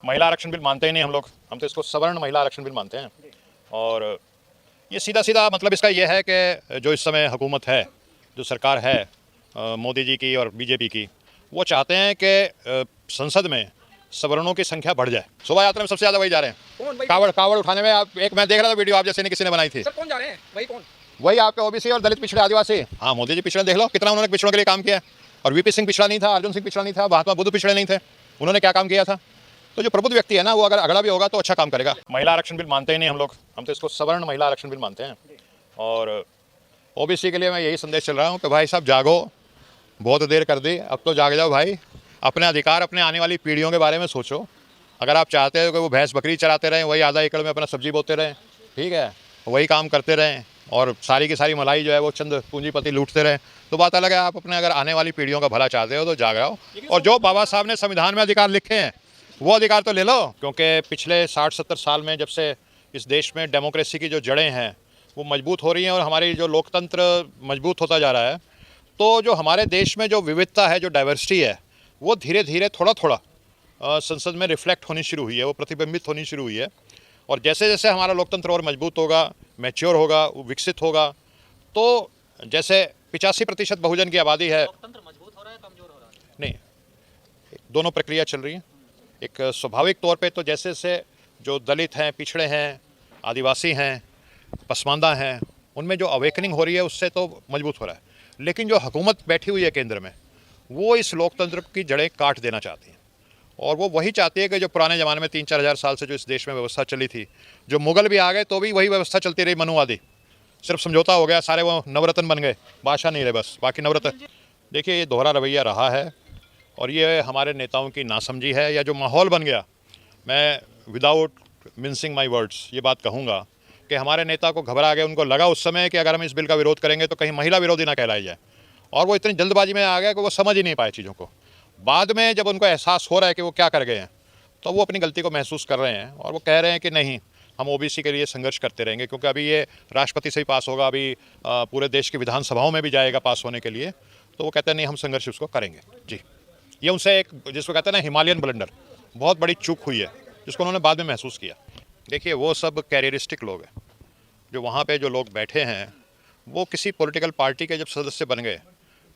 महिला आरक्षण बिल मानते ही नहीं हम लोग। हम तो इसको सवर्ण महिला आरक्षण बिल मानते हैं। और ये सीधा सीधा मतलब इसका ये है कि जो इस समय हुकूमत है, जो सरकार है मोदी जी की और बीजेपी की, वो चाहते हैं कि संसद में सवर्णों की संख्या बढ़ जाए। शोभा यात्रा में सबसे ज़्यादा वही जा रहे हैं। कावड़ उठाने में आप एक मैं देख रहा था वीडियो, आप जैसे नहीं किसी ने बनाई थी। सर कौन जा रहे हैं? वही कौन? वही आपके ओबीसी और दलित पिछड़े आदिवासी। हाँ, मोदी जी पिछड़े देख लो कितना उन्होंने पिछड़ों के लिए काम किया। और वीपी सिंह पिछड़ा नहीं था, अर्जुन सिंह पिछड़ा नहीं था, महात्मा बुद्ध पिछड़े नहीं थे। उन्होंने क्या काम किया था? तो जो प्रबुद्ध व्यक्ति है ना, वो अगर अगड़ा भी होगा तो अच्छा काम करेगा। महिला आरक्षण बिल मानते ही नहीं हम लोग। हम तो इसको सवर्ण महिला आरक्षण बिल मानते हैं। और ओबीसी के लिए मैं यही संदेश चल रहा हूँ कि भाई साहब जागो, बहुत देर कर दी, अब तो जाग जाओ भाई। अपने अधिकार, अपने आने वाली पीढ़ियों के बारे में सोचो। अगर आप चाहते हो कि वो भैंस बकरी चराते रहें, वही आधा एकड़ में अपना सब्जी बोते रहें, ठीक है, वही काम करते रहें और सारी की सारी मलाई जो है वो चंद पूंजीपति लूटते रहें, तो बात अलग है। आप अपने अगर आने वाली पीढ़ियों का भला चाहते हो तो जाग जाओ। और जो बाबा साहब ने संविधान में अधिकार लिखे हैं वो अधिकार तो ले लो। क्योंकि पिछले 60-70 साल में जब से इस देश में डेमोक्रेसी की जो जड़ें हैं वो मजबूत हो रही हैं और हमारी जो लोकतंत्र मजबूत होता जा रहा है, तो जो हमारे देश में जो विविधता है, जो डाइवर्सिटी है, वो धीरे धीरे थोड़ा थोड़ा संसद में रिफ्लेक्ट होनी शुरू हुई है, वो प्रतिबिंबित होनी शुरू हुई है। और जैसे जैसे हमारा लोकतंत्र और मजबूत होगा, मैच्योर होगा, विकसित होगा, तो जैसे 85% बहुजन की आबादी है। लोकतंत्र मजबूत हो रहा है, कमजोर हो रहा है? नहीं, दोनों प्रक्रिया चल रही है। एक स्वाभाविक तौर पे तो जैसे जैसे जो दलित हैं, पिछड़े हैं, आदिवासी हैं, पसमानदा हैं, उनमें जो अवेकनिंग हो रही है उससे तो मजबूत हो रहा है। लेकिन जो हुकूमत बैठी हुई है केंद्र में, वो इस लोकतंत्र की जड़ें काट देना चाहती है। और वो वही चाहती है कि जो पुराने ज़माने में 3-4 हज़ार साल से जो इस देश में व्यवस्था चली थी, जो मुगल भी आ गए तो भी वही व्यवस्था चलती रही, मनुवादी। सिर्फ समझौता हो गया, सारे वो नवरत्न बन गए, बादशाह नहीं रहे बस, बाकी नवरत्न। देखिए, ये दोहरा रवैया रहा है और ये हमारे नेताओं की नासमझी है, या जो माहौल बन गया। मैं विदाउट मिंसिंग माई वर्ड्स ये बात कहूँगा कि हमारे नेता को घबरा गए, उनको लगा उस समय कि अगर हम इस बिल का विरोध करेंगे तो कहीं महिला विरोधी ना कहलाई जाए। और वो इतनी जल्दबाजी में आ गया कि वो समझ ही नहीं पाए चीज़ों को। बाद में जब उनको एहसास हो रहा है कि वो क्या कर गए हैं, तो वो अपनी गलती को महसूस कर रहे हैं और वो कह रहे हैं कि नहीं, हम ओबीसी के लिए संघर्ष करते रहेंगे। क्योंकि अभी ये राष्ट्रपति से ही पास होगा, अभी पूरे देश की विधानसभाओं में भी जाएगा पास होने के लिए। तो वो कहते हैं नहीं, हम संघर्ष उसको करेंगे। जी, ये उनसे एक जिसको कहते हैं ना हिमालयन ब्लंडर, बहुत बड़ी चूक हुई है जिसको उन्होंने बाद में महसूस किया। देखिए, वो सब कैरियरिस्टिक लोग हैं। जो वहाँ पे जो लोग बैठे हैं वो किसी पॉलिटिकल पार्टी के जब सदस्य बन गए,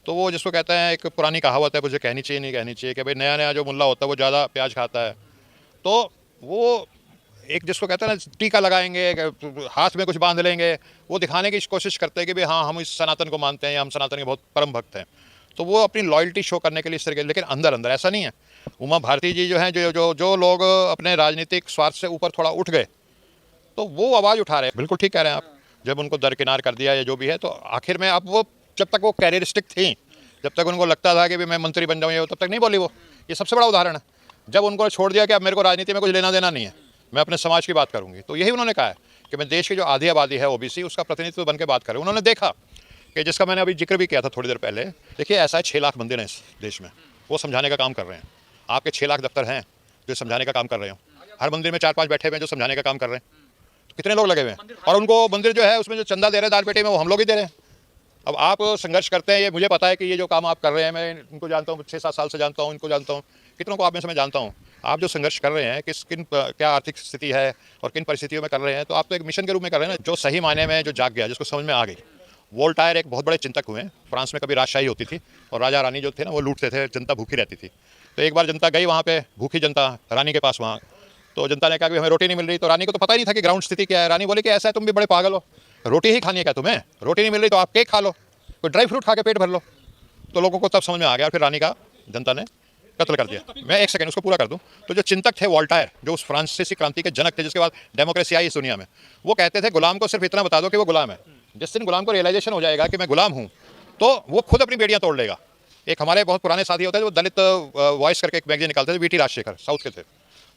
तो वो जिसको कहते हैं, एक पुरानी कहावत है, मुझे कहनी चाहिए नहीं कहनी चाहिए, कि भाई नया नया जो मुल्ला होता है वो ज़्यादा प्याज खाता है। तो वो एक जिसको कहते हैं ना टीका लगाएंगे, हाथ में कुछ बांध लेंगे, वो दिखाने की कोशिश करते हैं कि भाई हाँ, हम इस सनातन को मानते हैं या हम सनातन के बहुत परम भक्त हैं। तो वो अपनी लॉयल्टी शो करने के लिए इस तरह के, लेकिन अंदर अंदर ऐसा नहीं है। उमा भारती जी जो हैं, जो जो जो लोग अपने राजनीतिक स्वार्थ से ऊपर थोड़ा उठ गए, तो वो आवाज़ उठा रहे हैं। बिल्कुल ठीक कह रहे हैं आप। जब उनको दरकिनार कर दिया या जो भी है, तो आखिर में अब वो जब तक वो कैरियरिस्टिक थी, जब तक उनको लगता था कि भी मैं मंत्री बन जाऊँ, तब तक नहीं बोली वो। ये सबसे बड़ा उदाहरण है। जब उनको छोड़ दिया कि अब मेरे को राजनीति में कुछ लेना देना नहीं है, मैं अपने समाज की बात करूँगी, तो यही उन्होंने कहा है कि मैं देश की जो आधी आबादी है ओबीसी, उसका प्रतिनिधित्व बन के बात करूँ। उन्होंने देखा कि जिसका मैंने अभी जिक्र भी किया था थोड़ी देर पहले, देखिए ऐसा है 6 लाख मंदिर हैं इस देश में, वो समझाने का काम कर रहे हैं। आपके 6 लाख दफ्तर हैं जो समझाने का काम कर रहे हो। हर मंदिर में 4-5 बैठे हुए हैं जो समझाने का काम कर रहे हैं। तो कितने लोग लगे हुए हैं? और उनको मंदिर जो है उसमें जो चंदा दे रहे हैं दाल पेटी में, वो हम लोग ही दे रहे हैं। अब आप संघर्ष करते हैं, ये मुझे पता है कि ये जो काम आप कर रहे हैं, मैं इनको जानता हूँ, 6-7 साल से जानता हूँ, इनको जानता हूँ, कितनों को आप में से मैं जानता हूँ। आप जो संघर्ष कर रहे हैं, क्या आर्थिक स्थिति है और किन परिस्थितियों में कर रहे हैं, तो आप तो एक मिशन के रूप में कर रहे हैं ना। जो सही मायने में जो जाग गया, जिसको समझ में आ गई। वोल्टायर एक बहुत बड़े चिंतक हुए हैं। फ्रांस में कभी राजशाही होती थी और राजा रानी जो थे ना, वो लूटते थे, जनता भूखी रहती थी। तो एक बार जनता गई वहाँ पे, भूखी जनता रानी के पास वहाँ, तो जनता ने कहा कि हमें रोटी नहीं मिल रही। तो रानी को तो पता ही नहीं था कि ग्राउंड स्थिति क्या है। रानी बोली कि ऐसा है, तुम भी बड़े पागल हो, रोटी ही खानी है क्या तुम्हें? रोटी नहीं मिल रही तो आप केक खा लो, कोई ड्राई फ्रूट खा के पेट भर लो। तो लोगों को तब समझ में आ गया, फिर रानी का जनता ने कत्ल कर दिया। मैं एक सेकंड उसको पूरा कर दूं। तो जो चिंतक थे वोल्टायर, जो उस फ्रांसीसी क्रांति के जनक थे, जिसके बाद डेमोक्रेसी आई इस दुनिया में, वो कहते थे गुलाम को सिर्फ इतना बता दो कि वो गुलाम है। जिस दिन गुलाम को रियलाइजेशन हो जाएगा कि मैं गुलाम हूँ, तो वो खुद अपनी बेड़ियाँ तोड़ लेगा। एक हमारे बहुत पुराने साथी होते थे, वो दलित वॉइस करके एक मैगजीन निकालते थे, वीटी राजशेखर, साउथ के थे।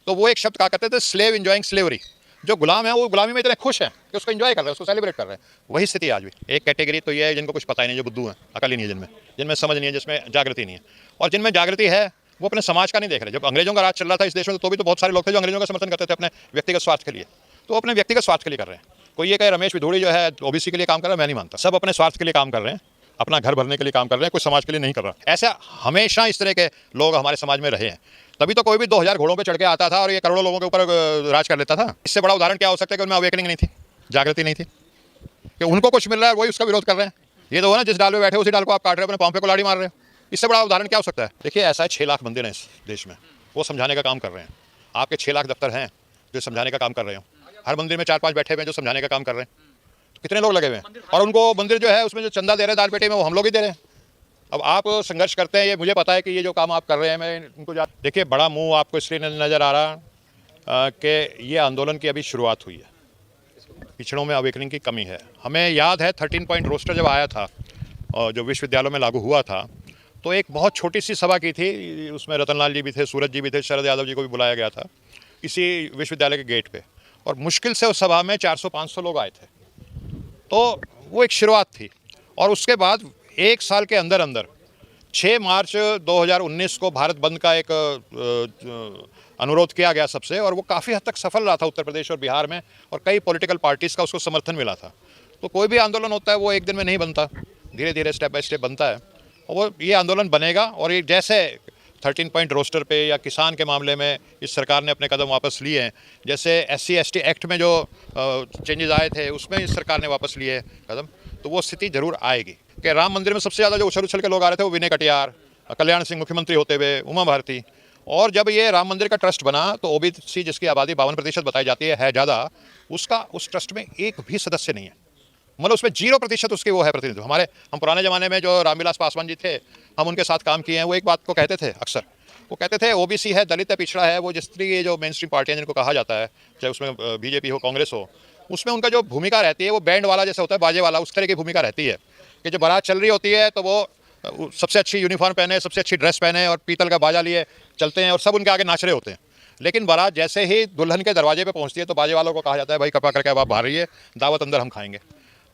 तो वो एक शब्द कहा करते थे, स्लेव इंजॉइंग स्लेवरी। जो गुलाम है वो गुलामी में इतने खुश हैं कि उसको एंजॉय कर रहे हैं, उसको सेलिब्रेट कर रहे हैं। वही स्थिति आज भी। एक कैटेगरी तो ये है जिनको कुछ पता ही नहीं, जो बुद्धू हैं, अकल ही नहीं है जिनमें, जिनमें समझ नहीं है, जिसमें जागृति नहीं है। और जिनमें जागृति है वो अपने समाज का नहीं देख रहे। जब अंग्रेजों का राज चल रहा था इस देश में, तो भी तो बहुत सारे लोग थे जो अंग्रेजों का समर्थन करते थे अपने व्यक्तिगत स्वार्थ के लिए। तो अपने व्यक्तिगत स्वार्थ के लिए कर रहे हैं। कोई ये कहे रमेश विधूड़ी जो है ओबीसी के लिए काम कर रहा है, मैं नहीं मानता। सब अपने स्वार्थ के लिए काम कर रहे हैं, अपना घर भरने के लिए काम कर रहे हैं, कोई समाज के लिए नहीं कर रहा। ऐसा हमेशा इस तरह के लोग हमारे समाज में रहे हैं। तभी तो कोई भी 2000 घोड़ों पे चढ़ के आता था और ये करोड़ों लोगों के ऊपर राज कर लेता था। इससे बड़ा उदाहरण क्या हो सकता है कि उनमें अवेकनिंग नहीं थी, जागृति नहीं थी, कि उनको कुछ मिल रहा है वही उसका विरोध कर रहे हैं। ये तो हो ना, जिस डाल पे बैठे उसी डाल को आप काट रहे हो, अपने पाँव पे कुल्हाड़ी मार रहे हो। इससे बड़ा उदाहरण क्या हो सकता है? देखिए, ऐसा है 6 लाख मंदिर हैं इस देश में, वो समझाने का काम कर रहे हैं। आपके 6 लाख दफ्तर हैं जो समझाने का काम कर रहे हो। हर मंदिर में 4-5 बैठे हुए हैं जो समझाने का काम कर रहे हैं। तो कितने लोग लगे हुए हैं? और उनको मंदिर जो है उसमें जो चंदा दे रहे हैं दाल पेटी में, वो हम लोग ही दे रहे हैं। अब आप संघर्ष करते हैं, ये मुझे पता है कि ये जो काम आप कर रहे हैं, मैं इनको देखिए, बड़ा मुंह आपको इसलिए नज़र आ रहा कि ये आंदोलन की अभी शुरुआत हुई है। पिछड़ों में अवेकनिंग की कमी है। हमें याद है 13 पॉइंट रोस्टर जब आया था और जो विश्वविद्यालयों में लागू हुआ था, तो एक बहुत छोटी सी सभा की थी, उसमें रतनलाल जी भी थे, सूरज जी भी थे, शरद यादव जी को भी बुलाया गया था इसी विश्वविद्यालय के गेट पे, और मुश्किल से उस सभा में 400-500 लोग आए थे। तो वो एक शुरुआत थी। और उसके बाद 1 साल के अंदर अंदर 6 मार्च 2019 को भारत बंद का एक अनुरोध किया गया सबसे, और वो काफ़ी हद तक सफल रहा था उत्तर प्रदेश और बिहार में, और कई पॉलिटिकल पार्टीज़ का उसको समर्थन मिला था। तो कोई भी आंदोलन होता है वो एक दिन में नहीं बनता, धीरे धीरे स्टेप बाय स्टेप बनता है, और वो ये आंदोलन बनेगा। और ये जैसे 13 पॉइंट रोस्टर पे या किसान के मामले में इस सरकार ने अपने कदम वापस लिए हैं, जैसे SC/ST एक्ट में जो चेंजेस आए थे उसमें इस सरकार ने वापस लिए कदम, तो वो स्थिति जरूर आएगी। कि राम मंदिर में सबसे ज़्यादा जो उछल उछल के लोग आ रहे थे वो विनय कटियार, कल्याण सिंह मुख्यमंत्री होते हुए, उमा भारती, और जब ये राम मंदिर का ट्रस्ट बना तो OBC जिसकी आबादी 52% बताई जाती है ज़्यादा, उसका उस ट्रस्ट में एक भी सदस्य नहीं है। मतलब उसमें 0% उसके वो है प्रतिनिधित्व। हम पुराने ज़माने में जो रामविलास पासवान जी थे, हम उनके साथ काम किए हैं, वो एक बात को कहते थे अक्सर, वो कहते थे OBC है, दलित है, पिछड़ा है, वो जिस तरीके ये जो मेन स्ट्रीम पार्टियाँ जिनको कहा जाता है, चाहे उसमें BJP हो, कांग्रेस हो, उसमें उनका जो भूमिका रहती है वो बैंड वाला जैसे होता है, बाजे वाला, उस तरह की भूमिका रहती है कि जो बारात चल रही होती है तो वो सबसे अच्छी यूनिफॉर्म पहने, सबसे अच्छी ड्रेस पहने और पीतल का बाजा लिए चलते हैं और सब उनके आगे नाच रहे होते हैं। लेकिन बारात जैसे ही दुल्हन के दरवाजे पे पहुंचती है तो बाजे वालों को कहा जाता है, भाई कृपा करके अब आप बाहर रहिए, दावत अंदर हम खाएंगे।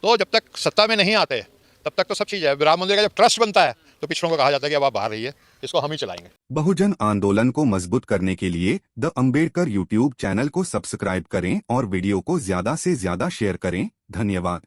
तो जब तक सत्ता में नहीं आते तब तक तो सब चीज़ है। राम मंदिर का जब ट्रस्ट बनता है तो पिछड़ों को कहा जाता है कि अब आप बाहर रहिए, इसको हम ही चलाएंगे। बहुजन आंदोलन को मजबूत करने के लिए द अंबेडकर YouTube चैनल को सब्सक्राइब करें और वीडियो को ज्यादा से ज्यादा शेयर करें। धन्यवाद।